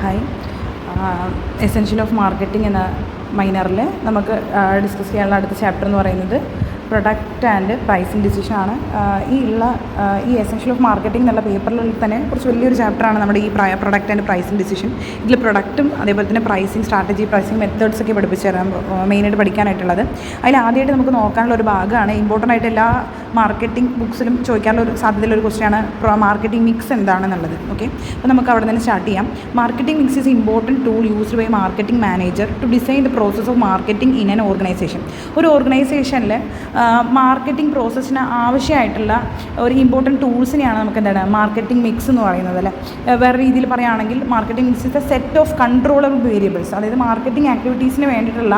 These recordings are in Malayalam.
ഹായ്. എസെൻഷ്യൽ ഓഫ് മാർക്കറ്റിംഗ് എന്ന മൈനറിൽ നമുക്ക് ഡിസ്കസ് ചെയ്യാനുള്ള അടുത്ത ചാപ്റ്റർ എന്ന് പറയുന്നത് പ്രൊഡക്റ്റ് ആൻഡ് പ്രൈസിങ് ഡിസിഷനാണ്. ഈ എസെൻഷ്യൽ ഓഫ് മാർക്കറ്റിംഗ് എന്നുള്ള പേപ്പറിൽ തന്നെ കുറച്ച് വലിയൊരു ചാപ്റ്ററാണ് നമ്മുടെ ഈ പ്രൊഡക്റ്റ് ആൻഡ് പ്രൈസിങ് ഡിസിഷൻ. ഇതിൽ പ്രൊഡക്റ്റും അതേപോലെ തന്നെ പ്രൈസിങ് സ്ട്രാറ്റജി, പ്രൈസിങ് മെത്തേഡ്സ് ഒക്കെ പഠിപ്പിച്ചു തരാൻ മെയിനായിട്ട് പഠിക്കാനായിട്ടുള്ളത്. അതിൽ ആദ്യമായിട്ട് നമുക്ക് നോക്കാനുള്ള ഒരു ഭാഗമാണ് ഇമ്പോർട്ടൻ്റ് ആയിട്ട് എല്ലാ മാർക്കറ്റിംഗ് ബുക്സിലും ചോദിക്കാനുള്ള ഒരു സാധ്യതയുള്ള ഒരു ക്വസ്റ്റ്യാണ് മാർക്കറ്റിംഗ് മിക്സ് എന്താണെന്നുള്ളത്. ഓക്കെ, അപ്പോൾ നമുക്ക് അവിടെ നിന്ന് സ്റ്റാർട്ട് ചെയ്യാം. Marketing mix is important tool used by marketing manager to design the process of marketing in an organisation. ഒരു ഓർഗനൈസേഷനിൽ മാർക്കറ്റിംഗ് പ്രോസസ്സിന് ആവശ്യമായിട്ടുള്ള ഒരു ഇമ്പോർട്ടൻറ്റ് ടൂൾസിനെയാണ് നമുക്ക് എന്താണ് മാർക്കറ്റിംഗ് മിക്സ് എന്ന് പറയുന്നത് അല്ലേ. വേറെ രീതിയിൽ പറയുകയാണെങ്കിൽ marketing mix is A set of controllable variables. അതായത് മാർക്കറ്റിംഗ് ആക്ടിവിറ്റീസിന് വേണ്ടിയിട്ടുള്ള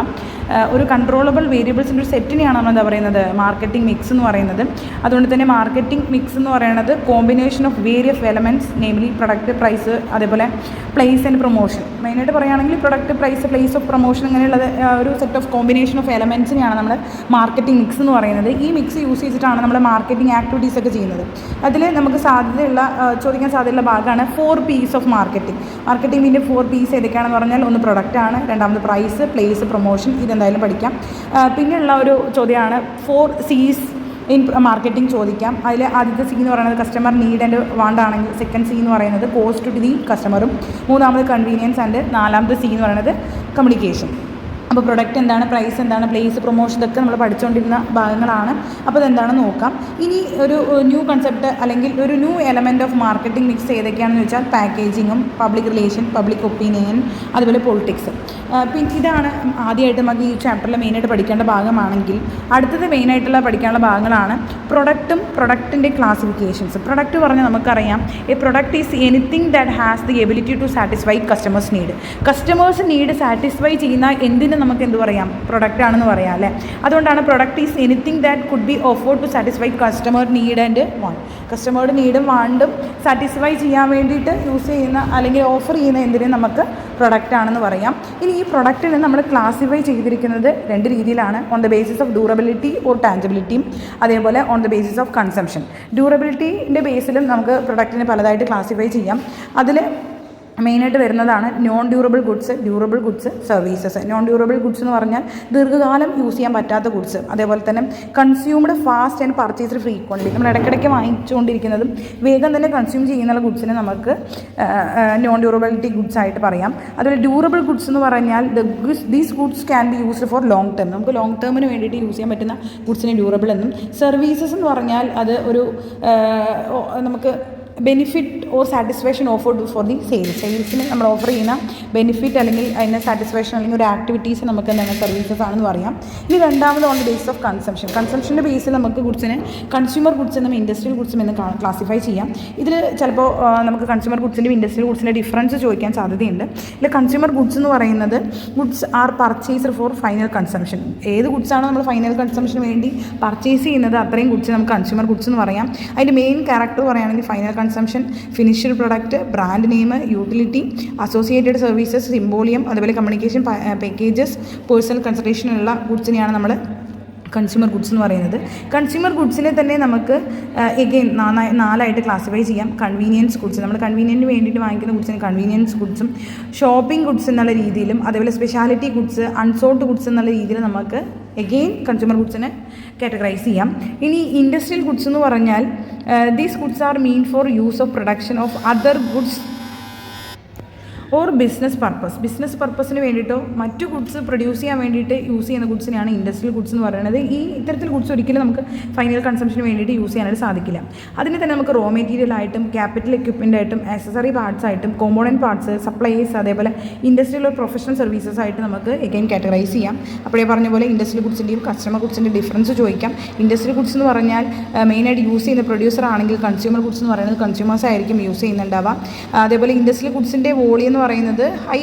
ഒരു കൺട്രോളബിൾ വേരിയബിൾസിൻ്റെ ഒരു സെറ്റിനെയാണ് നമ്മൾ എന്താ പറയുന്നത് മാർക്കറ്റിംഗ് മിക്സ് എന്ന് പറയുന്നത്. അതുകൊണ്ട് തന്നെ മാർക്കറ്റിംഗ് മിക്സ് എന്ന് പറയുന്നത് combination of various elements, namely product, price, അതേപോലെ പ്ലേസ് ആൻഡ് പ്രൊമോഷൻ. മെയിനായിട്ട് പറയുകയാണെങ്കിൽ product, price, place of promotion ഇങ്ങനെയുള്ളത് ഒരു സെറ്റ് ഓഫ് കോമ്പിനേഷൻ ഓഫ് എലമെൻറ്റ്സിനെയാണ് നമ്മൾ മാർക്കറ്റിംഗ് മിക്സ് എന്ന് പറയുന്നത്. ഈ മിക്സ് യൂസ് ചെയ്തിട്ടാണ് നമ്മൾ മാർക്കറ്റിംഗ് ആക്ടിവിറ്റീസ് ഒക്കെ ചെയ്യുന്നത്. അതിൽ നമുക്ക് ചോദിക്കാൻ സാധ്യതയുള്ള ഭാഗമാണ് 4 P's ഓഫ് മാർക്കറ്റിംഗ്. മാർക്കറ്റിംഗിൻ്റെ 4 P's ഏതൊക്കെയാണെന്ന് പറഞ്ഞാൽ ഒന്ന് പ്രൊഡക്റ്റാണ്, രണ്ടാമത് പ്രൈസ്, പ്ലേസ്, പ്രൊമോഷൻ. ഇതെന്തായാലും പഠിക്കാം. പിന്നെയുള്ള ഒരു ചോദ്യമാണ് 4 C's ഇൻ മാർക്കറ്റിംഗ് ചോദിക്കാം. അതിൽ ആദ്യത്തെ സി എന്ന് പറയുന്നത് കസ്റ്റമർ നീഡ് ആൻഡ് വാണ്ട് ആണെങ്കിൽ സെക്കൻഡ് സി എന്ന് പറയുന്നത് കോസ്റ്റ് ടു ദി കസ്റ്റമറും, മൂന്നാമത് കൺവീനിയൻസ് ആൻഡ് നാലാമത്തെ സി എന്ന് പറയുന്നത് കമ്മ്യൂണിക്കേഷൻ. അപ്പോൾ പ്രൊഡക്റ്റ് എന്താണ്, പ്രൈസ് എന്താണ്, പ്ലേസ്, പ്രൊമോഷൻ, ഇതൊക്കെ നമ്മൾ പഠിച്ചുകൊണ്ടിരുന്ന ഭാഗങ്ങളാണ്. അപ്പോൾ ഇതെന്താണെന്ന് നോക്കാം. ഇനി ഒരു ന്യൂ കൺസെപ്റ്റ് അല്ലെങ്കിൽ ഒരു new element of marketing mix ഏതൊക്കെയാണെന്ന് വെച്ചാൽ പാക്കേജിങ്ങും പബ്ലിക് റിലേഷൻ, പബ്ലിക് ഒപ്പീനിയൻ, അതുപോലെ പൊളിറ്റിക്സ്. പിന്നെ ഇതാണ് ആദ്യമായിട്ട് നമുക്ക് ഈ ചാപ്റ്ററിൽ മെയിനായിട്ട് പഠിക്കേണ്ട ഭാഗമാണെങ്കിൽ അടുത്തത് മെയിനായിട്ടുള്ള പഠിക്കാനുള്ള ഭാഗങ്ങളാണ് പ്രൊഡക്റ്റും പ്രൊഡക്റ്റിൻ്റെ ക്ലാസിഫിക്കേഷൻസ്. പ്രൊഡക്റ്റ് പറഞ്ഞാൽ നമുക്കറിയാം a product is anything that has the ability to satisfy customers need. Customers need satisfy ചെയ്യുന്ന എന്തിനും നമുക്ക് എന്ത് പറയാം, പ്രൊഡക്റ്റ് ആണെന്ന് പറയാം അല്ലേ. അതുകൊണ്ടാണ് product is anything that could be offered to satisfy customer need and want. കസ്റ്റമറുടെ നീഡും വാണ്ടും സാറ്റിസ്ഫൈ ചെയ്യാൻ വേണ്ടിയിട്ട് യൂസ് ചെയ്യുന്ന അല്ലെങ്കിൽ ഓഫർ ചെയ്യുന്ന എന്തിനും നമുക്ക് പ്രൊഡക്റ്റ് ആണെന്ന് പറയാം. ഇനി ഈ പ്രൊഡക്റ്റിനെ നമ്മൾ ക്ലാസിഫൈ ചെയ്തിരിക്കുന്നത് 2 രീതിയിലാണ്. On the basis of durability or ടാഞ്ചിബിലിറ്റിയും, അതേപോലെ on the basis of consumption. ഡ്യൂറബിലിറ്റിൻ്റെ ബേസിലും നമുക്ക് പ്രൊഡക്റ്റിനെ പലതായിട്ട് ക്ലാസിഫൈ ചെയ്യാം. അതിൽ മെയിനായിട്ട് വരുന്നതാണ് non durable goods, durable goods, services. Non durable goods എന്ന് പറഞ്ഞാൽ ദീർഘകാലം യൂസ് ചെയ്യാൻ പറ്റാത്ത ഗുഡ്സ്. അതേപോലെ തന്നെ consumed fast and purchased frequently. നമ്മൾ ഇടയ്ക്കിടയ്ക്ക് വാങ്ങിച്ചുകൊണ്ടിരിക്കുന്നതും വേഗം തന്നെ കൺസ്യൂം ചെയ്യുന്ന ഗുഡ്സിനെ നമുക്ക് നോൺ ഡ്യൂറബിലിറ്റി ഗുഡ്സ് ആയിട്ട് പറയാം. അതുപോലെ ഡ്യൂറബിൾ ഗുഡ്സ് എന്ന് പറഞ്ഞാൽ these goods can be used for long term. നമുക്ക് ലോങ് ടേമിന് വേണ്ടിയിട്ട് യൂസ് ചെയ്യാൻ പറ്റുന്ന ഗുഡ്സിനെ ഡ്യൂറബിൾ എന്നും. സർവീസസ് എന്ന് പറഞ്ഞാൽ അത് ഒരു നമുക്ക് benefit or satisfaction offered for the സെയിൽസിന് നമ്മൾ ഓഫർ ചെയ്യുന്ന ബെനിഫിറ്റ് അല്ലെങ്കിൽ അതിന് സാറ്റിസ്ഫാക്ഷൻ അല്ലെങ്കിൽ ഒരു ആക്ടിവിറ്റീസ് നമുക്ക് എന്താണ് സർവീസസ് ആണെന്ന് പറയാം. ഇനി രണ്ടാമത് on the basis of consumption. കൺസംഷൻ്റെ ബേസിൽ നമുക്ക് ഗുഡ്സിനെ കൺസ്യൂമർ ഗുഡ്സ് എന്നും ഇൻഡസ്ട്രിയൽ ഗുഡ്സും എന്ന് ക്ലാസിഫൈ ചെയ്യാം. ഇതിൽ ചിലപ്പോൾ നമുക്ക് കൺസ്യൂമർ ഗുഡ്സിൻ്റെയും ഇൻഡസ്ട്രിയൽ ഗുഡ്സിൻ്റെ ഡിഫറൻസ് ചോദിക്കാൻ സാധ്യതയുണ്ട്. ഇതിൽ കൺസ്യൂമർ ഗുഡ്സ് എന്ന് പറയുന്നത് goods are purchased for final consumption. ഏത് ഗുഡ്സാണോ നമ്മൾ ഫൈനൽ കൺസംഷന് വേണ്ടി പർച്ചേസ് ചെയ്യുന്നത് അത്രയും ഗുഡ്സ് നമുക്ക് കൺസ്യൂമർ ഗുഡ്സ് എന്ന് പറയാം. അതിൻ്റെ മെയിൻ ക്യാരക്ടർ പറയുകയാണെങ്കിൽ final consumption, finished product, brand name, utility, associated services, symbolism, അതുപോലെ കമ്മ്യൂണിക്കേഷൻ പാക്കേജസ്, പേഴ്സണൽ കൺസൾട്ടേഷനുള്ള ഗുഡ്സിനെയാണ് നമ്മൾ കൺസ്യൂമർ ഗുഡ്സ് എന്ന് പറയുന്നത്. കൺസ്യൂമർ ഗുഡ്സിനെ തന്നെ നമുക്ക് എഗെയിൻ 4ആയിട്ട് ക്ലാസിഫൈ ചെയ്യാം. കൺവീനിയൻസ് ഗുഡ്സ്, നമ്മൾ കൺവീനിയൻറ്റിന് വേണ്ടിയിട്ട് വാങ്ങിക്കുന്ന ഗുഡ്സിന് കൺവീനിയൻസ് ഗുഡ്സും, ഷോപ്പിംഗ് ഗുഡ്സ് എന്നുള്ള രീതിയിലും, അതേപോലെ സ്പെഷ്യാലിറ്റി ഗുഡ്സ്, അൺസോൾഡ് ഗുഡ്സ് എന്നുള്ള രീതിയിൽ നമുക്ക് എഗെയിൻ കൺസ്യൂമർ ഗുഡ്സിനെ കാറ്റഗറൈസ് ചെയ്യാം. ഇനി ഇൻഡസ്ട്രിയൽ ഗുഡ്സ് എന്ന് പറഞ്ഞാൽ these goods are mean for use of production of other goods or business പർപ്പസിന് വേണ്ടിയിട്ടോ മറ്റു ഗുഡ്സ് പ്രൊഡ്യൂസ് ചെയ്യാൻ വേണ്ടിയിട്ട് യൂസ് ചെയ്യുന്ന ഗുഡ്സിനെയാണ് ഇൻഡസ്ട്രിയൽ ഗുഡ്സ് എന്ന് പറയുന്നത്. ഈ ഇത്തരത്തിൽ ഗുഡ്സ് ഒരിക്കലും നമുക്ക് ഫൈനൽ കൺസംഷന് വേണ്ടിയിട്ട് യൂസ് ചെയ്യാനായിട്ട് സാധിക്കില്ല. അതിന് തന്നെ നമുക്ക് റോ മെറ്റീരിയൽ ആയിട്ടും ക്യാപിറ്റൽ എക്യുപ്മെൻ്റ് ആയിട്ടും ആക്സസറി പാർട്സ് ആയിട്ടും കോമ്പോണൻറ്റ് പാർട്സ്, സപ്ലൈസ്, അതേപോലെ ഇൻഡസ്ട്രിയൽ ഓർ പ്രൊഫഷണൽ സർവീസസ് ആയിട്ട് നമുക്ക് എഗെയിൻ കാറ്റഗറൈസ് ചെയ്യാം. അപ്പോഴേ പറഞ്ഞ പോലെ ഇൻഡസ്ട്രിയൽ ഗുഡ്സിൻ്റെയും കസ്റ്റമർ ഗുഡ്സിൻ്റെ ഡിഫറൻസ് ചോദിക്കാം. ഇൻഡസ്ട്രിയൽ ഗുഡ്സ് എന്ന് പറഞ്ഞാൽ മെയിനായിട്ട് യൂസ് ചെയ്യുന്ന പ്രൊഡ്യൂസർ ആണെങ്കിൽ കൺസ്യൂമർ ഗുഡ്സ് എന്ന് പറയുന്നത് കൺസ്യൂമേഴ്സ് ആയിരിക്കും യൂസ് ചെയ്യുന്നുണ്ടാവുക. അതേപോലെ ഇൻഡസ്ട്രിയൽ ഗുഡ്സിൻ്റെ വോളിയം എന്ന് പറയുന്നത് ഹൈ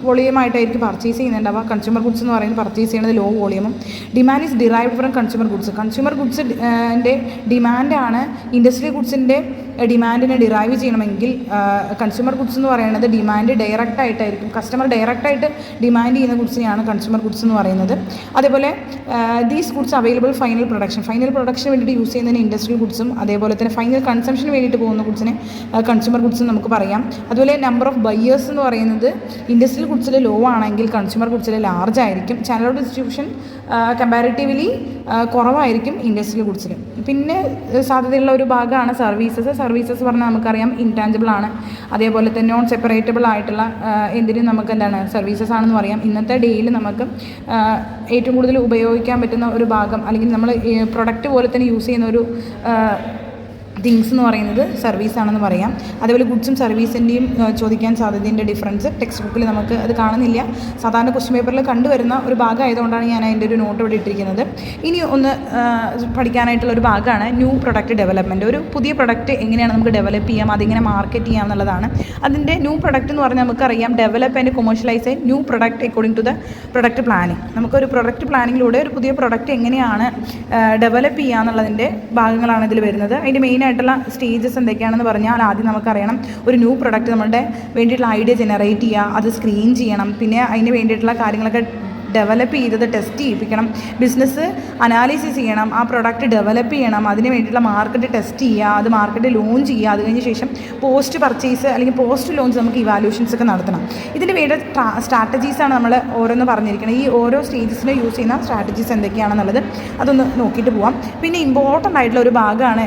വോളിയമായിട്ടായിരിക്കും പർച്ചേസ് ചെയ്യുന്നുണ്ടാവുക. കൺസ്യൂമർ ഗുഡ്സ് എന്ന് പറയുന്നത് പർച്ചേസ് ചെയ്യുന്നത് ലോ വോളിയമും. Demand is derived from consumer goods. Consumer ഗുഡ്സിൻ്റെ ഡിമാൻഡാണ് ഇൻഡസ്ട്രിയൽ ഗുഡ്സിൻ്റെ ഡിമാൻഡിനെ ഡിറൈവ് ചെയ്യണമെങ്കിൽ കൺസ്യൂമർ ഗുഡ്സ് എന്ന് പറയുന്നത് ഡിമാൻഡ് ഡയറക്റ്റായിട്ടായിരിക്കും. കസ്റ്റമർ ഡയറക്റ്റായിട്ട് ഡിമാൻഡ് ചെയ്യുന്ന ഗുഡ്സിനെയാണ് കൺസ്യൂമർ ഗുഡ്സ് എന്ന് പറയുന്നത്. അതേപോലെ ദീസ് ഗുഡ്സ് അവൈലബിൾ ഫൈനൽ പ്രൊഡക്ഷന് വേണ്ടിയിട്ട് യൂസ് ചെയ്യുന്നതിന് ഇൻഡസ്ട്രിയൽ ഗുഡ്സും, അതേപോലെ തന്നെ ഫൈനൽ കൺസംഷന് വേണ്ടിയിട്ട് പോകുന്ന ഗുഡ്സിനെ കൺസ്യൂമർ ഗുഡ്സ് നമുക്ക് പറയാം. അതുപോലെ നമ്പർ ഓഫ് ബയേഴ്സ് എന്ന് പറയുന്നത് ഇൻഡസ്ട്രിയൽ ഗുഡ്സിൽ ലോ ആണെങ്കിൽ കൺസ്യൂമർ ഗുഡ്സിൽ ലാർജ് ആയിരിക്കും. ചാനൽ ഓഫ് ഡിസ്ട്രിബ്യൂഷൻ കമ്പാരിറ്റീവ്ലി കുറവായിരിക്കും ഇൻഡസ്ട്രിയൽ ഗുഡ്സിൽ. പിന്നെ സാധ്യതയുള്ള ഒരു ഭാഗമാണ് സർവീസസ് പറഞ്ഞാൽ നമുക്കറിയാം ഇൻടാഞ്ചിബിൾ ആണ്. അതേപോലെ തന്നെ നോൺ സെപ്പറേറ്റബിൾ ആയിട്ടുള്ള എന്തിനും നമുക്ക് എന്താണ് സർവീസസ് ആണെന്ന് പറയാം. ഇന്നത്തെ ഡേയിൽ നമുക്ക് ഏറ്റവും കൂടുതൽ ഉപയോഗിക്കാൻ പറ്റുന്ന ഒരു ഭാഗം, അല്ലെങ്കിൽ നമ്മൾ പ്രൊഡക്റ്റ് പോലെ തന്നെ യൂസ് ചെയ്യുന്ന ഒരു തിങ്സ് എന്ന് പറയുന്നത് സർവീസാണെന്ന് പറയാം. അതേപോലെ ഗുഡ്സും സർവീസിൻ്റെയും ചോദിക്കാൻ സാധ്യതയുടെ ഡിഫറൻസ് ടെക്സ്റ്റ് ബുക്കിൽ നമുക്ക് അത് കാണുന്നില്ല. സാധാരണ ക്വസ്റ്റ്യൻ പേപ്പറിൽ കണ്ടുവരുന്ന ഒരു ഭാഗമായതുകൊണ്ടാണ് ഞാൻ അതിൻ്റെ ഒരു നോട്ട് ഇവിടെ ഇട്ടിരിക്കുന്നത്. ഇനി ഒന്ന് പഠിക്കാനായിട്ടുള്ള ഒരു ഭാഗമാണ് ന്യൂ പ്രൊഡക്റ്റ് ഡെവലപ്മെൻറ്റ്. ഒരു പുതിയ പ്രൊഡക്റ്റ് എങ്ങനെയാണ് നമുക്ക് ഡെവലപ്പ് ചെയ്യാം, അതിങ്ങനെ മാർക്കറ്റ് ചെയ്യാം എന്നുള്ളതാണ്. അതിൻ്റെ ന്യൂ പ്രൊഡക്റ്റ് എന്ന് പറഞ്ഞാൽ നമുക്കറിയാം develop and commercialise new product according to the product planning. നമുക്കൊരു പ്രൊഡക്റ്റ് പ്ലാനിങ്ങിലൂടെ ഒരു പുതിയ പ്രൊഡക്റ്റ് എങ്ങനെയാണ് ഡെവലപ്പ് ചെയ്യുക എന്നുള്ളതിൻ്റെ ഭാഗങ്ങളാണ് ഇതിൽ വരുന്നത്. അതിൻ്റെ മെയിൻ ആയിട്ടുള്ള സ്റ്റേജസ് എന്തൊക്കെയാണെന്ന് പറഞ്ഞാൽ ആദ്യം നമുക്കറിയണം ഒരു ന്യൂ പ്രൊഡക്റ്റ് നമ്മുടെ വേണ്ടിയിട്ടുള്ള ഐഡിയ ജനറേറ്റ് ചെയ്യുക, അത് സ്ക്രീൻ ചെയ്യണം, പിന്നെ അതിന് വേണ്ടിയിട്ടുള്ള കാര്യങ്ങളൊക്കെ ഡെവലപ്പ് ചെയ്തത് ടെസ്റ്റ് ചെയ്യിപ്പിക്കണം, ബിസിനസ് അനാലിസിസ് ചെയ്യണം, ആ പ്രൊഡക്റ്റ് ഡെവലപ്പ് ചെയ്യണം, അതിന് വേണ്ടിയിട്ടുള്ള മാർക്കറ്റ് ടെസ്റ്റ് ചെയ്യുക, അത് മാർക്കറ്റ് ലോഞ്ച് ചെയ്യുക, അത് കഴിഞ്ഞ ശേഷം പോസ്റ്റ് പർച്ചേസ് അല്ലെങ്കിൽ പോസ്റ്റ് ലോഞ്ച് നമുക്ക് ഇവാലുവേഷൻസ് ഒക്കെ നടത്തണം. ഇതിന് വേണ്ട സ്ട്രാറ്റജീസാണ് നമ്മൾ ഓരോന്ന് പറഞ്ഞിരിക്കുന്നത്. ഈ ഓരോ സ്റ്റേജസിന് യൂസ് ചെയ്യുന്ന സ്ട്രാറ്റജീസ് എന്തൊക്കെയാണെന്നുള്ളത് അതൊന്ന് നോക്കിയിട്ട് പോവാം. പിന്നെ ഇമ്പോർട്ടൻ്റ് ആയിട്ടുള്ള ഒരു ഭാഗമാണ്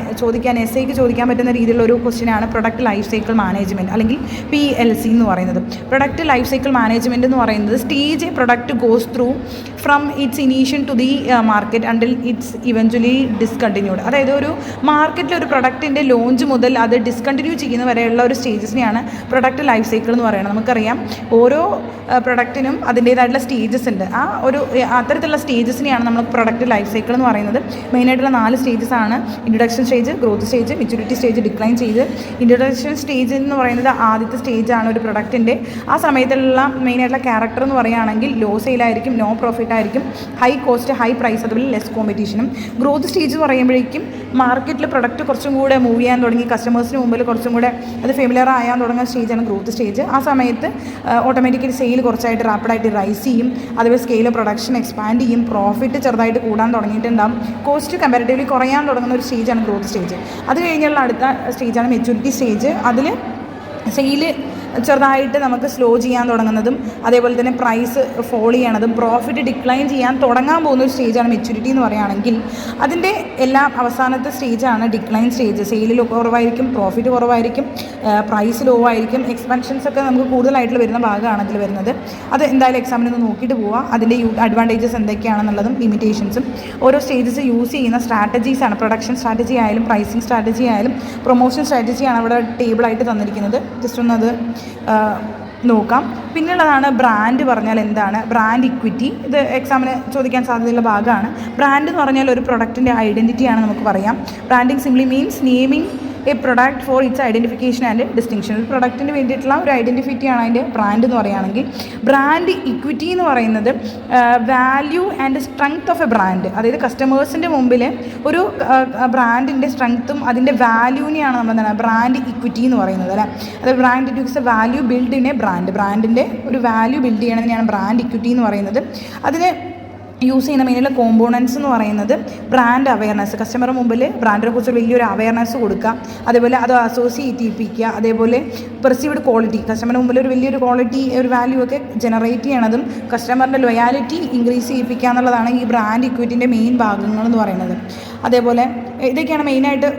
എസ്ഐക്ക് ചോദിക്കാൻ പറ്റുന്ന രീതിയിലുള്ള ഒരു ക്വസ്റ്റ്യനാണ് പ്രൊഡക്റ്റ് ലൈഫ് സൈക്കിൾ മാനേജ്മെൻറ്റ് അല്ലെങ്കിൽ PLC എന്ന് പറയുന്നത്. പ്രൊഡക്റ്റ് ലൈഫ് സൈക്കിൾ മാനേജ്മെൻറ്റ് എന്ന് പറയുന്നത് stage A product goes through from its initiation to the market until it's eventually discontinued. അതായത് ഒരു മാർക്കറ്റിൽ ഒരു പ്രൊഡക്റ്റിൻ്റെ ലോഞ്ച് മുതൽ അത് ഡിസ്കണ്ടിന്യൂ ചെയ്യുന്ന വരെയുള്ള ഒരു സ്റ്റേജസിനെയാണ് പ്രൊഡക്റ്റ് ലൈഫ് സൈക്കിൾ എന്ന് പറയുന്നത്. നമുക്കറിയാം ഓരോ പ്രൊഡക്റ്റിനും അതിൻ്റേതായിട്ടുള്ള സ്റ്റേജസ് ഉണ്ട്. ആ ഒരു അത്തരത്തിലുള്ള സ്റ്റേജസിനെയാണ് നമ്മൾ പ്രൊഡക്റ്റ് ലൈഫ് സൈക്കിൾ എന്ന് പറയുന്നത്. മെയിനായിട്ടുള്ള 4 സ്റ്റേജസ് ആണ്: introduction stage, growth stage, maturity stage, decline stage. Introduction stage എന്ന് പറയുന്നത് ആദ്യത്തെ സ്റ്റേജാണ് ഒരു പ്രൊഡക്റ്റിൻ്റെ. ആ സമയത്തുള്ള മെയിനായിട്ടുള്ള ക്യാരക്ടർ എന്ന് പറയുകയാണെങ്കിൽ ലോ സെയിലായിരിക്കും, നോ പ്രോഫിറ്റ് ആയിരിക്കും, ഹൈ കോസ്റ്റ്, ഹൈ പ്രൈസ്, അതുപോലെ ലെസ് കോമ്പറ്റീഷനും. ഗ്രോത്ത് സ്റ്റേജ് എന്ന് പറയുമ്പോഴേക്കും മാർക്കറ്റിൽ പ്രൊഡക്റ്റ് കുറച്ചും കൂടെ മൂവ് ചെയ്യാൻ തുടങ്ങി, കസ്റ്റമേഴ്സിന് മുമ്പിൽ കുറച്ചും കൂടെ അത് ഫെമിലിയർ ആയാൻ തുടങ്ങുന്ന സ്റ്റേജാണ് ഗ്രോത്ത് സ്റ്റേജ്. ആ സമയത്ത് ഓട്ടോമാറ്റിക്കലി സെയിൽ കുറച്ചായിട്ട് റാപ്പിഡായിട്ട് റൈസ് ചെയ്യും, അതുപോലെ സ്കെയിൽ പ്രൊഡക്ഷൻ എക്സ്പാൻഡ് ചെയ്യും, പ്രോഫിറ്റ് ചെറുതായിട്ട് കൂടാൻ തുടങ്ങിയിട്ടുണ്ടാകും, കോസ്റ്റ് കമ്പാരിറ്റീവ്ലി കുറയാൻ തുടങ്ങുന്ന ഒരു സ്റ്റേജാണ് ഗ്രോത്ത് സ്റ്റേജ്. അത് കഴിഞ്ഞുള്ള അടുത്ത സ്റ്റേജാണ് മെച്യൂരിറ്റി സ്റ്റേജ്. അതിൽ സെയിൽ ചെറുതായിട്ട് നമുക്ക് സ്ലോ ചെയ്യാൻ തുടങ്ങുന്നതും, അതേപോലെ തന്നെ പ്രൈസ് ഫോൾ ചെയ്യണതും, പ്രോഫിറ്റ് ഡിക്ലൈൻ ചെയ്യാൻ തുടങ്ങാൻ പോകുന്ന ഒരു സ്റ്റേജാണ് മെച്യൂരിറ്റി എന്ന് പറയുകയാണെങ്കിൽ. അതിൻ്റെ എല്ലാം അവസാനത്തെ സ്റ്റേജാണ് ഡിക്ലൈൻ സ്റ്റേജ്. സെയിലിൽ കുറവായിരിക്കും, പ്രോഫിറ്റ് കുറവായിരിക്കും, പ്രൈസ് ലോ ആയിരിക്കും, എക്സ്പെൻഷൻസ് ഒക്കെ നമുക്ക് കൂടുതലായിട്ട് വരുന്ന ഭാഗമാണ് അതിൽ വരുന്നത്. അത് എന്തായാലും എക്സാമിനൊന്ന് നോക്കിയിട്ട് പോവുക. അതിൻ്റെ അഡ്വാൻറ്റേജസ് എന്തൊക്കെയാണെന്നുള്ളതും ലിമിറ്റേഷൻസും ഓരോ സ്റ്റേജസ് യൂസ് ചെയ്യുന്ന സ്ട്രാറ്റജീസാണ്. പ്രൊഡക്ഷൻ സ്ട്രാറ്റജി ആയാലും പ്രൈസിങ് സ്ട്രാറ്റജി ആയാലും പ്രൊമോഷൻ സ്ട്രാറ്റജിയാണ് അവിടെ ടേബിളായിട്ട് തന്നിരിക്കുന്നത്. ജസ്റ്റ് ഒന്നത് നോക്കാം. പിന്നുള്ളതാണ് ബ്രാൻഡ്. പറഞ്ഞാൽ എന്താണ് ബ്രാൻഡ് ഇക്വിറ്റി? ഇത് എക്സാമിന് ചോദിക്കാൻ സാധ്യതയുള്ള ഭാഗമാണ്. ബ്രാൻഡ് എന്ന് പറഞ്ഞാൽ ഒരു പ്രൊഡക്റ്റിൻ്റെ ഐഡൻറ്റിറ്റിയാണ് നമുക്ക് പറയാം. Branding simply means naming A product four it's identification and distinction. ഒരു പ്രൊഡക്റ്റിന് വേണ്ടിയിട്ടുള്ള ഒരു ഐഡൻറ്റിറ്റിയാണ് അതിൻ്റെ ബ്രാൻഡ് എന്ന് പറയുകയാണെങ്കിൽ. ബ്രാൻഡ് ഇക്വിറ്റി എന്ന് പറയുന്നത് value and strength of A brand. അതായത് കസ്റ്റമേഴ്സിൻ്റെ മുമ്പിൽ ഒരു ബ്രാൻഡിൻ്റെ സ്ട്രെങ്ത്തും അതിൻ്റെ വാല്യൂവിനെയാണ് നമ്മൾ എന്താണ് ബ്രാൻഡ് ഇക്വിറ്റി എന്ന് പറയുന്നത് അല്ലേ. അതായത് brand it A value build in A brand. ബ്രാൻഡിൻ്റെ ഒരു വാല്യൂ ബിൽഡ് ചെയ്യണതിനെയാണ് ബ്രാൻഡ് ഇക്വിറ്റി എന്ന് പറയുന്നത്. അതിന് യൂസ് ചെയ്യുന്ന മെയിനുള്ള കോമ്പോണൻസ് എന്ന് പറയുന്നത് ബ്രാൻഡ് അവയർനെസ്. കസ്റ്റമറുടെ മുമ്പിൽ ബ്രാൻഡിനെ കുറിച്ച് വലിയൊരു അവയർനെസ് കൊടുക്കുക, അതേപോലെ അത് അസോസിയേറ്റ് ചെയ്യിപ്പിക്കുക, അതേപോലെ പെർസീവ്ഡ് ക്വാളിറ്റി, കസ്റ്റമറിന് മുമ്പിൽ ഒരു വലിയൊരു ക്വാളിറ്റി ഒരു വാല്യൂ ഒക്കെ ജനറേറ്റ് ചെയ്യണതും കസ്റ്റമറിൻ്റെ ലോയാലിറ്റി ഇൻക്രീസ് ചെയ്യിപ്പിക്കുക എന്നുള്ളതാണ് ഈ ബ്രാൻഡ് ഇക്വിറ്റിൻ്റെ മെയിൻ ഭാഗങ്ങൾ എന്ന് പറയുന്നത്. അതേപോലെ ഇതൊക്കെയാണ് മെയിനായിട്ട്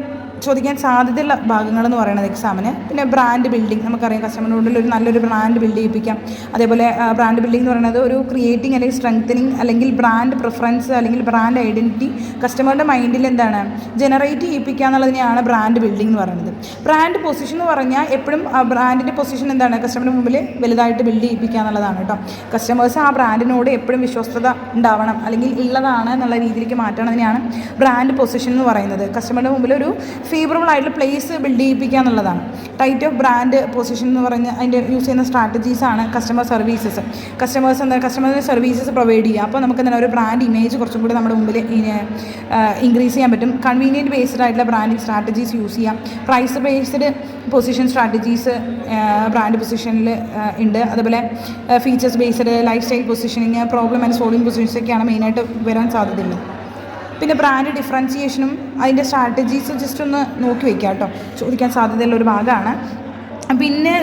ചോദിക്കാൻ സാധ്യതയുള്ള ഭാഗങ്ങളെന്ന് പറയുന്നത് എക്സാമിന്. പിന്നെ ബ്രാൻഡ് ബിൽഡിംഗ്, നമുക്കറിയാം കസ്റ്റമറിനുള്ളിൽ ഒരു നല്ലൊരു ബ്രാൻഡ് ബിൽഡ് ചെയ്യിപ്പിക്കാം. അതേപോലെ ബ്രാൻഡ് ബിൽഡിംഗ് എന്ന് പറയുന്നത് ഒരു ക്രിയേറ്റിംഗ് അല്ലെങ്കിൽ സ്ട്രെങ്തനിങ് അല്ലെങ്കിൽ ബ്രാൻഡ് പ്രിഫറൻസ് അല്ലെങ്കിൽ ബ്രാൻഡ് ഐഡൻറ്റിറ്റി കസ്റ്റമറുടെ മൈൻഡിൽ എന്താണ് ജനറേറ്റ് ചെയ്യിപ്പിക്കുക എന്നുള്ളതിനെയാണ് ബ്രാൻഡ് ബിൽഡിംഗ് എന്ന് പറയുന്നത്. ബ്രാൻഡ് പൊസിഷൻ എന്ന് പറഞ്ഞാൽ എപ്പോഴും ബ്രാൻഡിൻ്റെ പൊസിഷൻ എന്താണ് കസ്റ്റമറിന് മുമ്പിൽ വലുതായിട്ട് ബിൽഡ് ചെയ്യിപ്പിക്കുക എന്നുള്ളതാണ് കേട്ടോ. കസ്റ്റമേഴ്സ് ആ ബ്രാൻഡിനോട് എപ്പോഴും വിശ്വസ്തത ഉണ്ടാവണം അല്ലെങ്കിൽ ഉള്ളതാണ് എന്നുള്ള രീതിയിലേക്ക് മാറ്റണം. അതിനെയാണ് ബ്രാൻഡ് പൊസിഷൻ എന്ന് പറയുന്നത്. കസ്റ്റമറുടെ മുമ്പിൽ ഒരു ഫേവറബിൾ ആയിട്ടുള്ള പ്ലേസ് ബിൽഡ് ചെയ്യിപ്പിക്കുക എന്നുള്ളതാണ്. ടൈപ്പ് ഓഫ് ബ്രാൻഡ് പൊസിഷൻ എന്ന് പറഞ്ഞ് അതിൻ്റെ യൂസ് ചെയ്യുന്ന സ്ട്രാറ്റജീസാണ് കസ്റ്റമർ സർവീസസ്. കസ്റ്റമറിന് സർവീസസ് പ്രൊവൈഡ് ചെയ്യുക. അപ്പോൾ നമുക്ക് എന്താണ് ഒരു ബ്രാൻഡ് ഇമേജ് കുറച്ചും കൂടി നമ്മുടെ മുമ്പിൽ ഇൻക്രീസ് ചെയ്യാൻ പറ്റും. കൺവീനിയൻറ്റ് ബേസ്ഡ് ആയിട്ടുള്ള ബ്രാൻഡിങ് സ്ട്രാറ്റജീസ് യൂസ് ചെയ്യാം. Price based position strategies brand പൊസിഷനിൽ ഉണ്ട്. അതുപോലെ features based lifestyle positioning, problem and solving പൊസിഷൻസൊക്കെയാണ് മെയിനായിട്ട് വരാൻ സാധ്യതയുള്ളത്. പിന്നെ ബ്രാൻഡ് ഡിഫറൻസിയേഷനും അതിൻ്റെ സ്ട്രാറ്റജീസ് ജസ്റ്റ് ഒന്ന് നോക്കി വയ്ക്കുക കേട്ടോ, ചോദിക്കാൻ സാധ്യതയുള്ള ഒരു ഭാഗമാണ്. പിന്നെ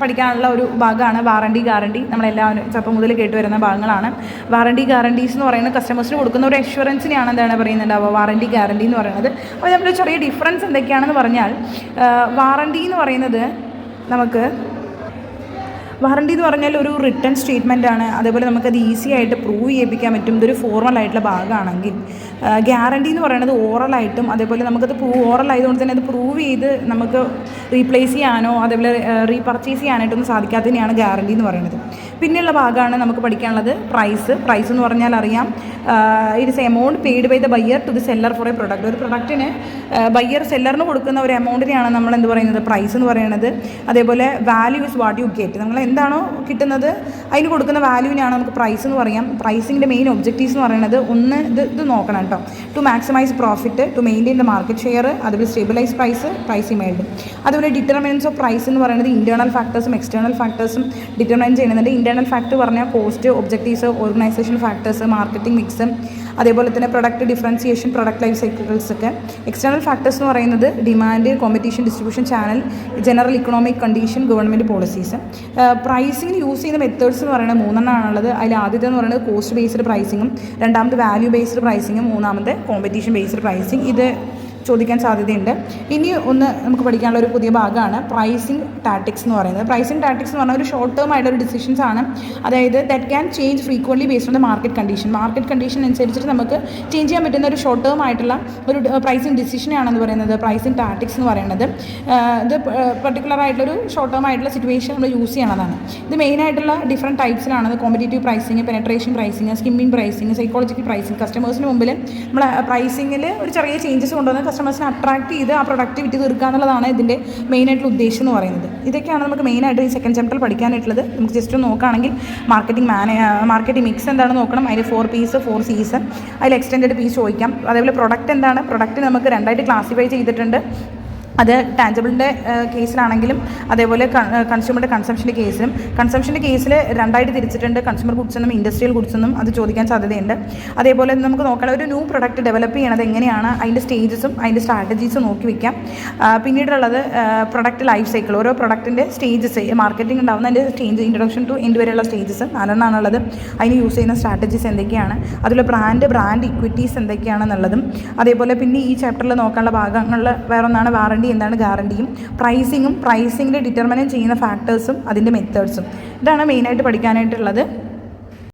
പഠിക്കാനുള്ള ഒരു ഭാഗമാണ് വാറണ്ടി ഗ്യാരണ്ടി. നമ്മളെല്ലാവരും ചെറുപ്പം മുതൽ കേട്ട് വരുന്ന ഭാഗങ്ങളാണ്. വാറണ്ടി ഗ്യാരണ്ടീസ് എന്ന് പറയുന്നത് കസ്റ്റമേഴ്സിന് കൊടുക്കുന്ന ഒരു അഷ്വറൻസിനെയാണ് എന്താണ് പറയുന്നുണ്ടാവുക വാറണ്ടി ഗ്യാരണ്ടി എന്ന് പറയുന്നത്. അപ്പോൾ നമ്മൾ ചെറിയ ഡിഫറൻസ് എന്തൊക്കെയാണെന്ന് പറഞ്ഞാൽ, വാറണ്ടി എന്ന് പറയുന്നത് വാറണ്ടി എന്ന് പറഞ്ഞാൽ ഒരു റിട്ടേൺ സ്റ്റേറ്റ്മെൻ്റ് ആണ്. അതേപോലെ നമുക്കത് ഈസി ആയിട്ട് പ്രൂവ് ചെയ്യിപ്പിക്കാൻ പറ്റും. ഇതൊരു ഫോർമൽ ആയിട്ടുള്ള ഭാഗമാണെങ്കിൽ, ഗ്യാരണ്ടി എന്ന് പറയുന്നത് ഓറലായിട്ടും അതേപോലെ നമുക്കത് ഓറൽ ആയതുകൊണ്ട് തന്നെ അത് പ്രൂവ് ചെയ്ത് നമുക്ക് റീപ്ലേസ് ചെയ്യാനോ അതേപോലെ റീപർച്ചേസ് ചെയ്യാനായിട്ടൊന്നും സാധിക്കാത്തതിനെയാണ് ഗ്യാരണ്ടി എന്ന് പറയുന്നത്. പിന്നെയുള്ള ഭാഗമാണ് നമുക്ക് പഠിക്കാനുള്ളത് പ്രൈസ് എന്ന് പറഞ്ഞാൽ അറിയാം, it is amount paid by the buyer to the seller for a product. ഒരു പ്രൊഡക്റ്റിന് ബയ്യർ സെല്ലറിന് കൊടുക്കുന്ന ഒരു എമൗണ്ടിനെയാണ് നമ്മൾ എന്ത് പറയുന്നത് പ്രൈസ് എന്ന് പറയുന്നത്. അതേപോലെ value is what you get. നമ്മൾ എന്താണോ കിട്ടുന്നത് അതിന് കൊടുക്കുന്ന വാല്യൂവിനാണ് നമുക്ക് പ്രൈസ് എന്ന് പറയാം. പ്രൈസിങ്ങിൻ്റെ മെയിൻ ഒബ്ജക്റ്റീവ്സ് എന്ന് പറയുന്നത് ഒന്ന് ഇത് നോക്കണം കേട്ടോ, to maximise profit, to maintain the market share, അതുപോലെ സ്റ്റെബിലൈസ് പ്രൈസ് ഇമേൽഡ്. അതുപോലെ ഡിറ്റർമിനൻസ് ഓഫ് പ്രൈസ് എന്ന് പറയുന്നത് ഇൻറ്റേർണൽ ഫാക്ടേഴ്സും എക്സ്റ്റേണൽ ഫാക്ടേഴ്സും ഡിറ്റർമൈൻ ചെയ്യുന്നുണ്ട്. ഇൻറ്റേർണൽ ഫാക്ടർ പറഞ്ഞാൽ cost, objectives, organisation factors, marketing mix, അതേപോലെ തന്നെ product differentiation, product life cycles ഒക്കെ. എക്സ്റ്റേണൽ ഫാക്ടേഴ്സ് എന്ന് പറയുന്നത് demand, competition, distribution channel, general economic condition, government policies. പ്രൈസിങ്ങിന് യൂസ് ചെയ്യുന്ന മെത്തേഡ്സ് എന്ന് പറയുന്നത് മൂന്നെണ്ണമാണുള്ളത്. അതിൽ ആദ്യത്തെ എന്ന് പറയുന്നത് കോസ്റ്റ് ബേസ്ഡ് പ്രൈസിങ്ങും, രണ്ടാമത് വാല്യൂ ബേസ്ഡ് പ്രൈസിങ്ങും, മൂന്നാമത് കോമ്പറ്റീഷൻ ബേസ്ഡ് പ്രൈസിങ്. ഇത് ചോദിക്കാൻ സാധ്യതയുണ്ട്. ഇനി ഒന്ന് നമുക്ക് പഠിക്കാനുള്ള ഒരു പുതിയ ഭാഗമാണ് പ്രൈസിങ് ടാറ്റിക്സ് എന്ന് പറയുന്നത്. പ്രൈസിങ് ടാറ്റിക്സ് എന്ന് പറഞ്ഞാൽ ഒരു ഷോർട്ട് ടേം ആയിട്ടുള്ള ഡിസിഷൻസ് ആണ്. അതായത് that can change frequently based on the market condition അനുസരിച്ചിട്ട് നമുക്ക് ചേഞ്ച് ചെയ്യാൻ പറ്റുന്ന ഒരു ഷോർട്ട് ടേം ആയിട്ടുള്ള ഒരു പ്രൈസിങ് ഡിസിഷനാണെന്ന് പറയുന്നത് പ്രൈസിങ് ടാറ്റിക്സ് എന്ന് പറയുന്നത്. ഇത് പെർട്ടിക്കുലർ ആയിട്ടുള്ളൊരു ഷോർട്ട് ടേം ആയിട്ടുള്ള സിറ്റുവേഷൻ നമ്മൾ യൂസ് ചെയ്യണതാണ്. ഇത് മെയിനായിട്ടുള്ള ഡിഫറെൻറ്റ് ടൈപ്സിലാണ്. Competitive pricing, penetration pricing, skimming pricing, psychological pricing. കസ്റ്റമേഴ്സിന് മുമ്പിൽ നമ്മൾ പ്രൈസിങ്ങിൽ ഒരു ചെറിയ ചേഞ്ചസ് കൊണ്ടുവന്ന് കസ്റ്റമേഴ്സിനെ അട്രാക്ട് ചെയ്ത് ആ പ്രൊഡക്റ്റ് വിറ്റ് തീർക്കുക എന്നുള്ളതാണ് ഇതിൻ്റെ മെയിനായിട്ടുള്ള ഉദ്ദേശം എന്ന് പറയുന്നത്. ഇതൊക്കെയാണ് നമുക്ക് മെയിനായിട്ട് ഈ സെക്കൻഡ് ചാപ്റ്ററിൽ പഠിക്കാനായിട്ടുള്ളത്. നമുക്ക് ജസ്റ്റ് ഒന്ന് നോക്കുകയാണെങ്കിൽ മാർക്കറ്റിംഗ് മിക്സ് എന്താണെന്ന് നോക്കണം. അതിൽ 4 P's 4 C's, അതിൽ എക്സ്റ്റെൻഡഡ് പീസ് ചോദിക്കാം. അതേപോലെ പ്രൊഡക്റ്റ് എന്താണ്, പ്രൊഡക്റ്റ് നമുക്ക് രണ്ടായിട്ട് ക്ലാസിഫൈ ചെയ്തിട്ടുണ്ട്. അത് ടാഞ്ചബിളിൻ്റെ കേസിലാണെങ്കിലും അതേപോലെ കൺസ്യൂമറുടെ കൺസംഷൻ്റെ കേസിൽ രണ്ടായിട്ട് തിരിച്ചിട്ടുണ്ട്, കൺസ്യൂമർ ഗുഡ്സ് എന്നും ഇൻഡസ്ട്രിയൽ ഗുഡ്സ് എന്നും. അത് ചോദിക്കാൻ സാധ്യതയുണ്ട്. അതേപോലെ നമുക്ക് നോക്കണം ഒരു ന്യൂ പ്രൊഡക്റ്റ് ഡെവലപ്പ് ചെയ്യണത് എങ്ങനെയാണ്, അതിൻ്റെ സ്റ്റേജസും അതിൻ്റെ സ്ട്രാറ്റജീസും നോക്കി വയ്ക്കാം. പിന്നീടുള്ളത് പ്രൊഡക്റ്റ് ലൈഫ് സൈക്കിൾ, ഓരോ പ്രൊഡക്റ്റിൻ്റെ സ്റ്റേജസ്, മാർക്കറ്റിംഗ് ഉണ്ടാകുന്ന അതിൻ്റെ സ്റ്റേജ്, ഇൻട്രൊഡക്ഷൻ ടു എൻഡ് വരെയുള്ള സ്റ്റേജസ് 4 അതിന് യൂസ് ചെയ്യുന്ന സ്ട്രാറ്റജീസ് എന്തൊക്കെയാണ്, അതുപോലെ ബ്രാൻഡ് ഇക്വിറ്റീസ് എന്തൊക്കെയാണെന്നുള്ളതും. അതേപോലെ പിന്നെ ഈ ചാപ്റ്ററിൽ നോക്കാനുള്ള ഭാഗങ്ങളിൽ വേറൊന്നാണ് വാറണ്ടി, എന്താണ് ഗ്യാരണ്ടിയും, പ്രൈസിങ്ങിൻ്റെ ഡിറ്റർമിനേറ്റ് ചെയ്യുന്ന ഫാക്ടേഴ്സും അതിൻ്റെ മെത്തേഡ്സും. ഇതാണ് മെയിനായിട്ട് പഠിക്കാനായിട്ടുള്ളത്.